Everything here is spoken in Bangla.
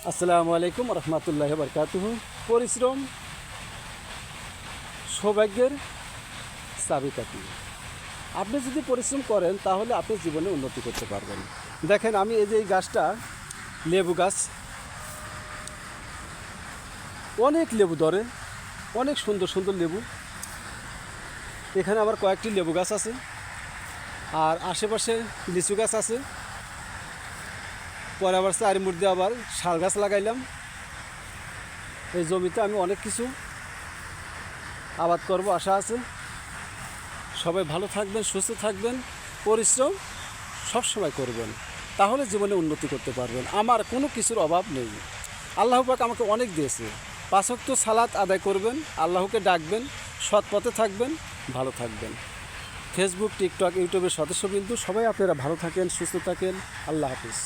আসসালামু আলাইকুম রহমতুল্লাহ বরকাতুহু। পরিশ্রম সৌভাগ্যের চাবিকাঠি। আপনি যদি পরিশ্রম করেন তাহলে আপনি জীবনে উন্নতি করতে পারবেন। দেখেন, আমি এই যে এই গাছটা লেবু গাছ, অনেক লেবু ধরে, অনেক সুন্দর সুন্দর লেবু। এখানে আবার কয়েকটি লেবু গাছ আছে, আর আশেপাশে লিচু গাছ আছে। পরে আবার চারির মধ্যে আবার শাল গাছ লাগাইলাম। এই জমিতে আমি অনেক কিছু আবাদ করব আশা আছে। সবাই ভালো থাকবেন, সুস্থ থাকবেন, পরিশ্রম সবসময় করবেন, তাহলে জীবনে উন্নতি করতে পারবেন। আমার কোনো কিছুর অভাব নেই। আল্লাহ পাক আমাকে অনেক দিয়েছে। 5 ওয়াক্ত সালাত আদায় করবেন, আল্লাহকে ডাকবেন, সৎ পথে থাকবেন, ভালো থাকবেন। ফেসবুক, টিকটক, ইউটিউবের সদস্যবিন্দু সবাই আপনারা ভালো থাকেন, সুস্থ থাকেন। আল্লাহ হাফিজ।